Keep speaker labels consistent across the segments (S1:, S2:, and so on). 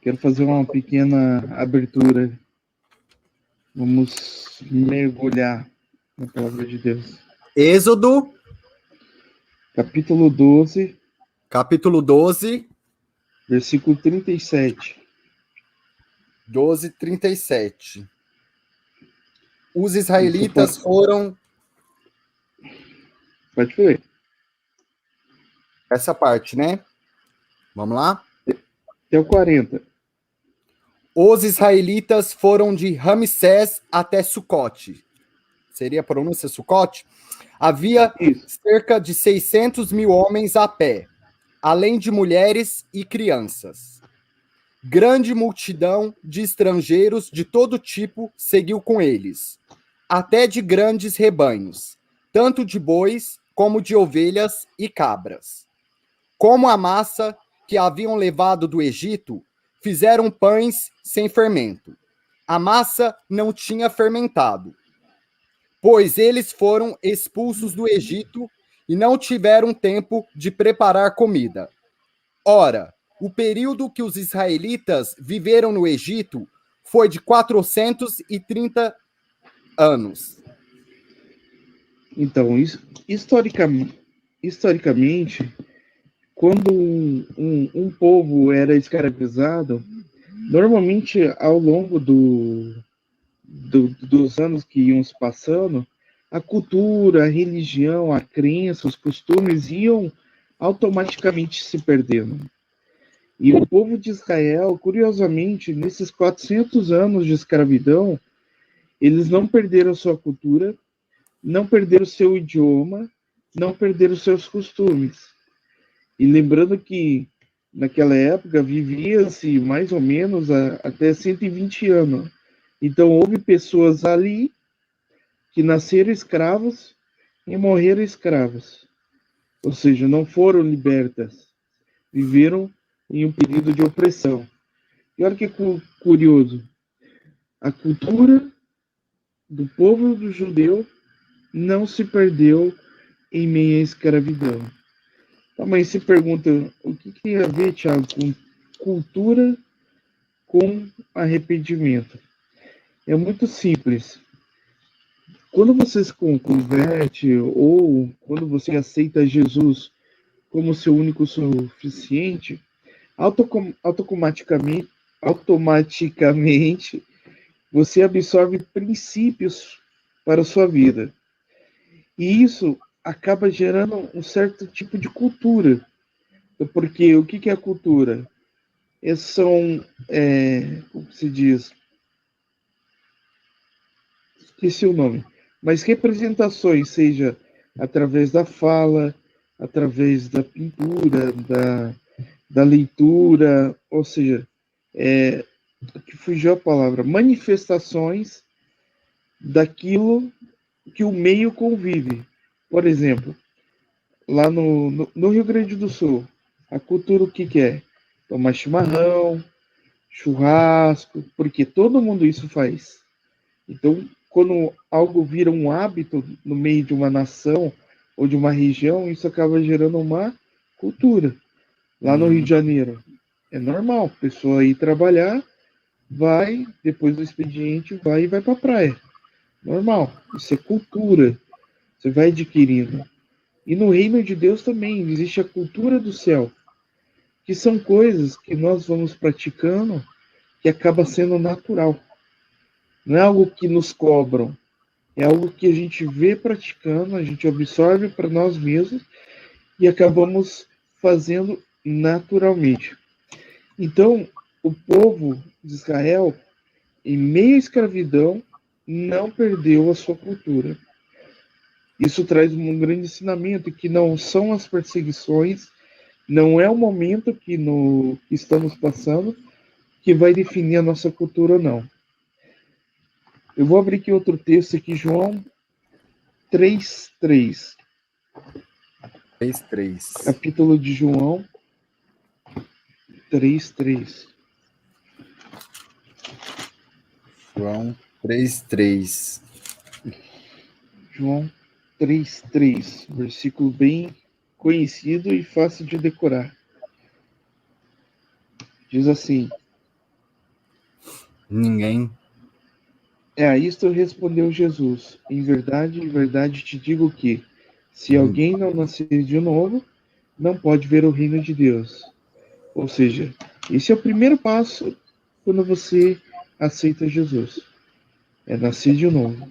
S1: Quero fazer uma pequena abertura. Vamos mergulhar na palavra de Deus.
S2: Êxodo,
S1: Capítulo 12,
S2: capítulo 12,
S1: versículo 37.
S2: 12, 37. Os
S1: Isso
S2: israelitas foram...
S1: Pode falar.
S2: Essa parte, né? Vamos lá?
S1: Até o 40.
S2: Os israelitas foram de Ramsés até Sucote. Seria a pronúncia Sucote? Havia
S1: Isso.
S2: cerca de 600 mil homens a pé, além de mulheres e crianças. Grande multidão de estrangeiros de todo tipo seguiu com eles, até de grandes rebanhos, tanto de bois como de ovelhas e cabras. Como a massa que haviam levado do Egito, fizeram pães sem fermento. A massa não tinha fermentado, pois eles foram expulsos do Egito e não tiveram tempo de preparar comida. Ora, o período que os israelitas viveram no Egito foi de 430 anos.
S1: Então, historicamente, quando um povo era escravizado, normalmente ao longo dos anos que iam se passando, a cultura, a religião, a crença, os costumes iam automaticamente se perdendo. E o povo de Israel, curiosamente, nesses 400 anos de escravidão, eles não perderam sua cultura, não perderam seu idioma, não perderam seus costumes. E lembrando que naquela época vivia-se mais ou menos até 120 anos. Então houve pessoas ali que nasceram escravos e morreram escravos. Ou seja, não foram libertas, viveram em um período de opressão. E olha que curioso, a cultura do povo do judeu não se perdeu em meio à escravidão. Então, mas se pergunta, o que tem a ver, Thiago, com cultura com arrependimento? É muito simples. Quando você se converte ou quando você aceita Jesus como seu único suficiente, automaticamente você absorve princípios para a sua vida. E isso acaba gerando um certo tipo de cultura. Porque o que é cultura? São, como se diz? Esqueci o nome. Mas representações, seja através da fala, através da pintura, da leitura, ou seja, que fugiu a palavra, manifestações daquilo que o meio convive. Por exemplo, lá no Rio Grande do Sul, a cultura o que é? Tomar chimarrão, churrasco, porque todo mundo isso faz. Então, quando algo vira um hábito no meio de uma nação ou de uma região, isso acaba gerando uma cultura. Lá no Rio de Janeiro, é normal, a pessoa ir trabalhar, vai, depois do expediente, vai e vai para a praia. Normal, isso é cultura, você vai adquirindo. E no reino de Deus também existe a cultura do céu, que são coisas que nós vamos praticando que acaba sendo natural. Não é algo que nos cobram, é algo que a gente vê praticando, a gente absorve para nós mesmos e acabamos fazendo naturalmente. Então, o povo de Israel, em meio à escravidão, não perdeu a sua cultura. Isso traz um grande ensinamento que não são as perseguições, não é o momento que estamos passando que vai definir a nossa cultura ou não. Eu vou abrir aqui outro texto aqui, João 3:3.
S2: 3.
S1: Capítulo de João 3:3.
S2: João 3.
S1: João 3:3, versículo bem conhecido e fácil de decorar. Diz assim:
S2: Ninguém.
S1: A isto respondeu Jesus: em verdade te digo que, se alguém não nascer de novo, não pode ver o reino de Deus. Ou seja, esse é o primeiro passo quando você aceita Jesus. É nascer de novo.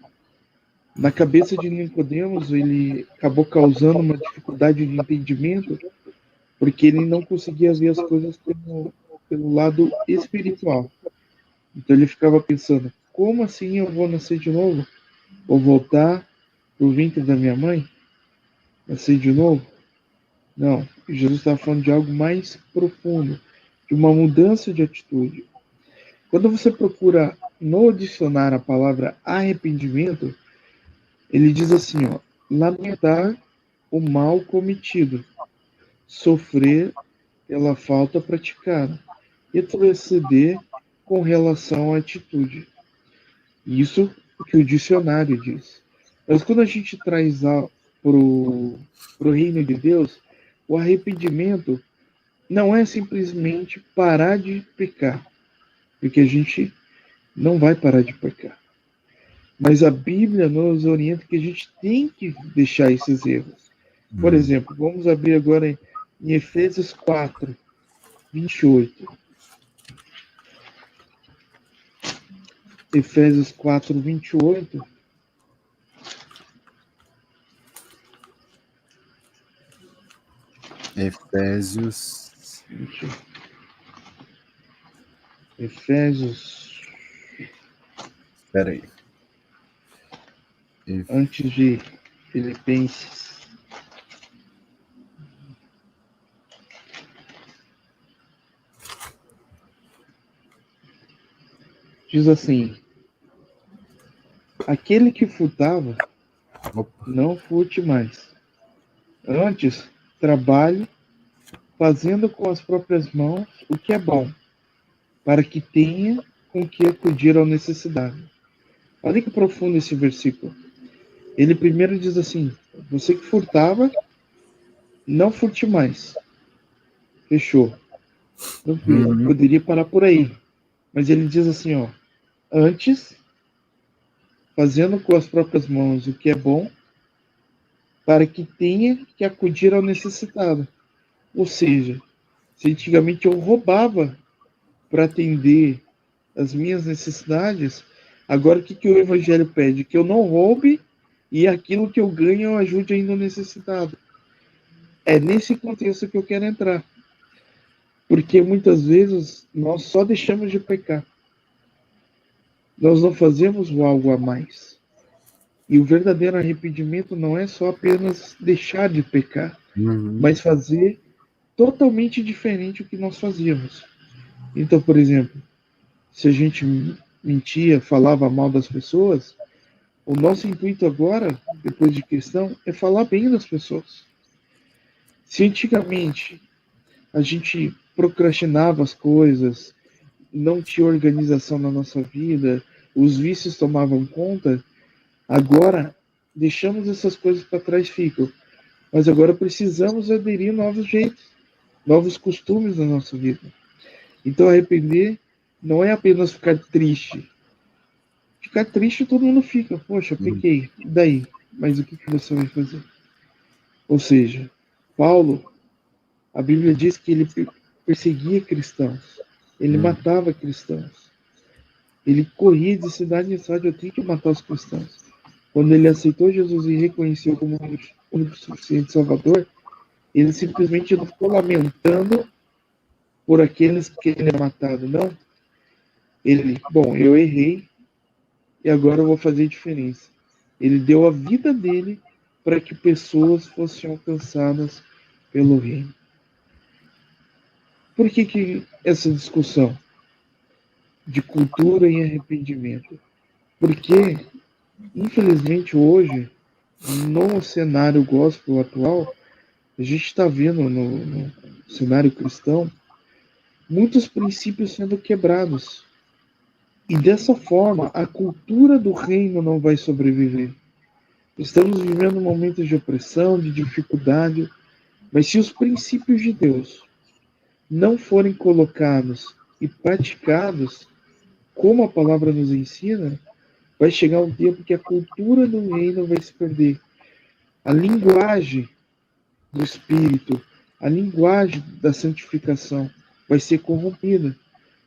S1: Na cabeça de Nicodemos, ele acabou causando uma dificuldade de entendimento, porque ele não conseguia ver as coisas pelo lado espiritual. Então ele ficava pensando: como assim eu vou nascer de novo? Vou voltar pro ventre da minha mãe? Nascer de novo? Não. Jesus estava falando de algo mais profundo, de uma mudança de atitude. Quando você procura no dicionário a palavra arrependimento, ele diz assim, ó: lamentar o mal cometido, sofrer pela falta praticada, retroceder com relação à atitude. Isso é o que o dicionário diz. Mas quando a gente traz para o reino de Deus, o arrependimento não é simplesmente parar de pecar, porque a gente não vai parar de pecar. Mas a Bíblia nos orienta que a gente tem que deixar esses erros. Por exemplo, vamos abrir agora em Efésios 4, 28. Efésios 4, 28.
S2: Efésios.
S1: Efésios.
S2: Espera aí.
S1: Antes de Filipenses. Diz assim: aquele que furtava, não furte mais. Antes, trabalhe, fazendo com as próprias mãos o que é bom, para que tenha com que acudir ao necessidade. Olha que profundo esse versículo. Ele primeiro diz assim: você que furtava, não furte mais. Fechou. Tranquilo. Poderia parar por aí. Mas ele diz assim, ó: antes, fazendo com as próprias mãos o que é bom, para que tenha que acudir ao necessitado. Ou seja, se antigamente eu roubava para atender as minhas necessidades, agora o que o Evangelho pede? Que eu não roube e aquilo que eu ganho eu ajude ainda o necessitado. É nesse contexto que eu quero entrar. Porque muitas vezes nós só deixamos de pecar. Nós não fazemos algo a mais. E o verdadeiro arrependimento não é só apenas deixar de pecar, mas fazer totalmente diferente o que nós fazíamos. Então, por exemplo, se a gente mentia, falava mal das pessoas, o nosso intuito agora, depois de cristão, é falar bem das pessoas. Se antigamente a gente procrastinava as coisas, não tinha organização na nossa vida, os vícios tomavam conta, agora deixamos essas coisas para trás, ficam. Mas agora precisamos aderir a novos jeitos, novos costumes na nossa vida. Então arrepender não é apenas ficar triste. Ficar triste todo mundo fica. Poxa, pequei. E daí? Mas o que você vai fazer? Ou seja, Paulo, a Bíblia diz que ele perseguia cristãos. Ele matava cristãos. Ele corria de cidade em cidade, eu tenho que matar os cristãos. Quando ele aceitou Jesus e reconheceu como o único suficiente Salvador, ele simplesmente não ficou lamentando por aqueles que ele é matado, não. Ele, bom, eu errei e agora eu vou fazer diferença. Ele deu a vida dele para que pessoas fossem alcançadas pelo reino. Por que essa discussão de cultura e arrependimento? Porque, infelizmente, hoje, no cenário gospel atual, a gente está vendo no cenário cristão muitos princípios sendo quebrados. E dessa forma, a cultura do reino não vai sobreviver. Estamos vivendo momentos de opressão, de dificuldade, mas se os princípios de Deus não forem colocados e praticados, como a palavra nos ensina, vai chegar um tempo que a cultura do reino vai se perder. A linguagem do Espírito, a linguagem da santificação vai ser corrompida.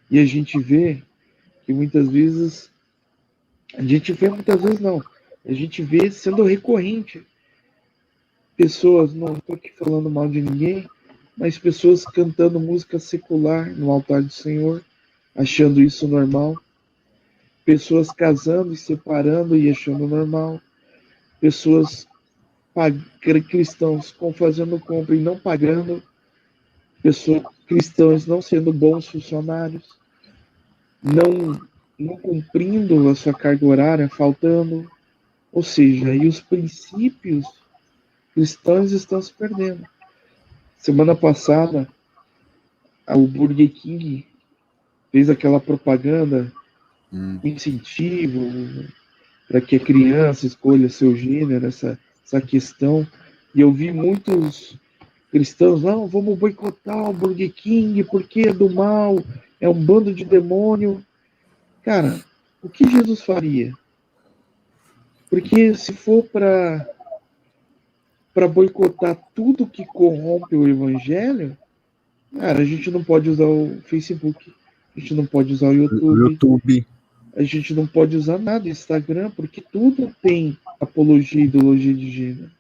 S1: E a gente vê que muitas vezes, não, a gente vê sendo recorrente. Pessoas, não estou aqui falando mal de ninguém, mas pessoas cantando música secular no altar do Senhor, achando isso normal. Pessoas casando e separando e achando normal. Pessoas cristãos fazendo compra e não pagando. Pessoas cristãos não sendo bons funcionários. Não cumprindo a sua carga horária, faltando. Ou seja, aí os princípios cristãos estão se perdendo. Semana passada, o Burger King fez aquela propaganda, incentivo para que a criança escolha seu gênero, essa questão. E eu vi muitos cristãos, não, vamos boicotar o Burger King porque é do mal, é um bando de demônio. Cara, o que Jesus faria? Porque se for para boicotar tudo que corrompe o evangelho, cara, a gente não pode usar o Facebook, a gente não pode usar o YouTube. A gente não pode usar nada, Instagram, porque tudo tem apologia e ideologia de gênero.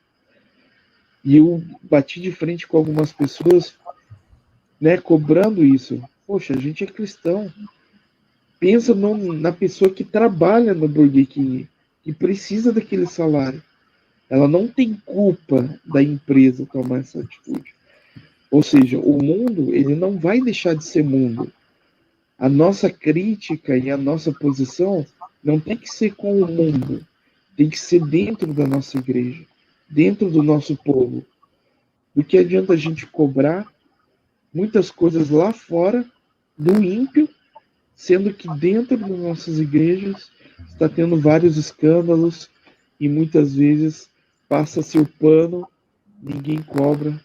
S1: E eu bati de frente com algumas pessoas, né, cobrando isso. Poxa, a gente é cristão. Pensa na pessoa que trabalha no Burger King, que precisa daquele salário. Ela não tem culpa da empresa tomar essa atitude. Ou seja, o mundo, ele não vai deixar de ser mundo. A nossa crítica e a nossa posição não tem que ser com o mundo, tem que ser dentro da nossa igreja, dentro do nosso povo. Do que adianta a gente cobrar muitas coisas lá fora do ímpio, sendo que dentro das nossas igrejas está tendo vários escândalos e muitas vezes passa-se o pano, ninguém cobra,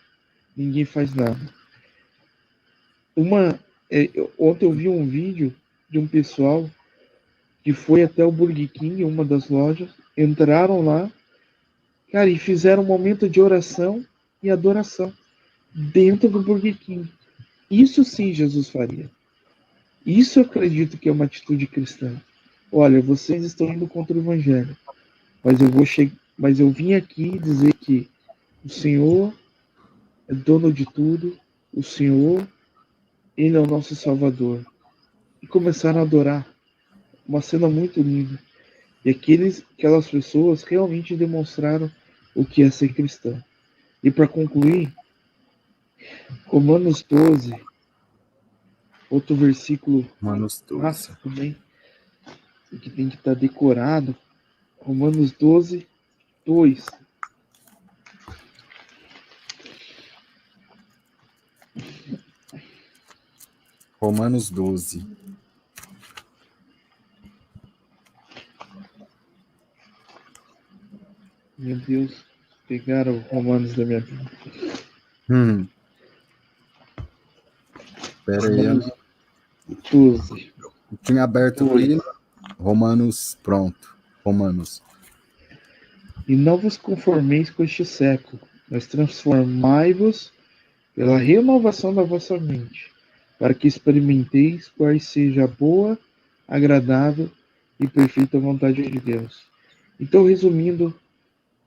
S1: ninguém faz nada. Ontem eu vi um vídeo de um pessoal que foi até o Burger King, uma das lojas, entraram lá, cara, e fizeram um momento de oração e adoração dentro do Burger King. Isso sim Jesus faria. Isso eu acredito que é uma atitude cristã. Olha, vocês estão indo contra o Evangelho, mas eu vim aqui dizer que o Senhor é dono de tudo, o Senhor, Ele é o nosso Salvador. E começaram a adorar. Uma cena muito linda. E aquelas pessoas realmente demonstraram o que é ser cristão. E para concluir, Romanos 12, outro versículo
S2: Romanos 12.
S1: também, que tem que estar decorado. Romanos 12, 2.
S2: Romanos 12.
S1: Meu Deus, pegaram Romanos da minha vida.
S2: Espera aí.
S1: Romanos 12.
S2: Eu tinha aberto aqui. Romanos, pronto. Romanos.
S1: E não vos conformeis com este século, mas transformai-vos pela renovação da vossa mente, para que experimenteis qual seja a boa, agradável e perfeita vontade de Deus. Então, resumindo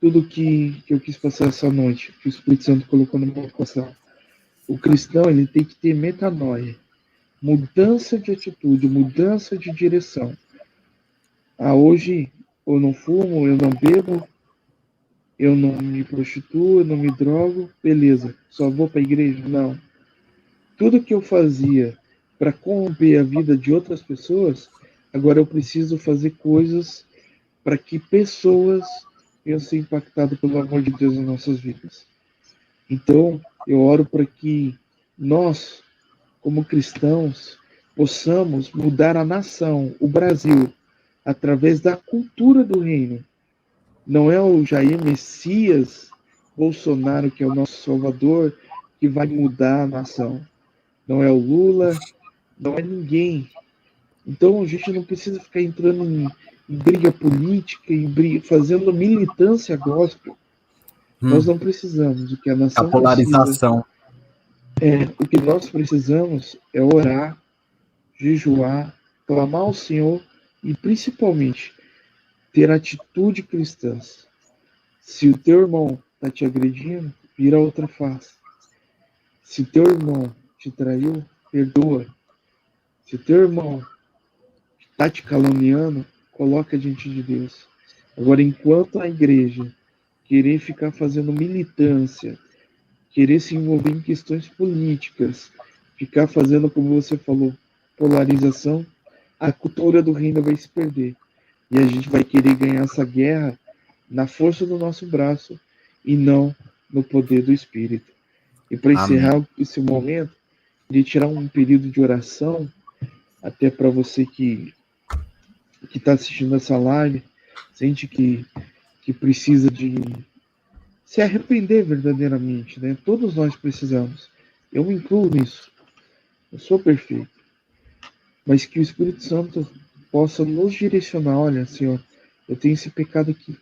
S1: tudo que eu quis passar essa noite, que o Espírito Santo colocou no meu coração, o cristão ele tem que ter metanoia, mudança de atitude, mudança de direção. Hoje eu não fumo, eu não bebo, eu não me prostituo, eu não me drogo, beleza, só vou para a igreja? Não. Tudo que eu fazia para corromper a vida de outras pessoas, agora eu preciso fazer coisas para que pessoas venham ser impactadas pelo amor de Deus nas nossas vidas. Então, eu oro para que nós, como cristãos, possamos mudar a nação, o Brasil, através da cultura do reino. Não é o Jair Messias Bolsonaro, que é o nosso Salvador, que vai mudar a nação. Não é o Lula, não é ninguém Então a gente não precisa ficar entrando em briga política, fazendo militância gospel. Nós não precisamos. O que a
S2: A
S1: nação precisa,
S2: polarização.
S1: o que nós precisamos é orar, jejuar, clamar ao Senhor e principalmente ter atitude cristã. Se o teu irmão está te agredindo, vira a outra face. Se teu irmão te traiu, perdoa. Se teu irmão está te caluniando, coloca diante de Deus. Agora, enquanto a igreja querer ficar fazendo militância, querer se envolver em questões políticas, ficar fazendo, como você falou, polarização, a cultura do reino vai se perder. E a gente vai querer ganhar essa guerra na força do nosso braço e não no poder do Espírito. E para
S2: Amém.
S1: encerrar esse momento, queria tirar um período de oração, até para você que está assistindo essa live, sente que precisa de se arrepender verdadeiramente, né? Todos nós precisamos. Eu me incluo nisso. Eu sou perfeito. Mas que o Espírito Santo possa nos direcionar. Olha, Senhor, eu tenho esse pecado aqui.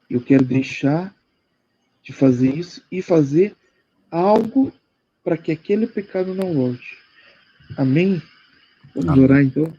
S1: Eu quero deixar de fazer isso e fazer algo para que aquele pecado não volte. Amém? Vamos
S2: Amém.
S1: orar então?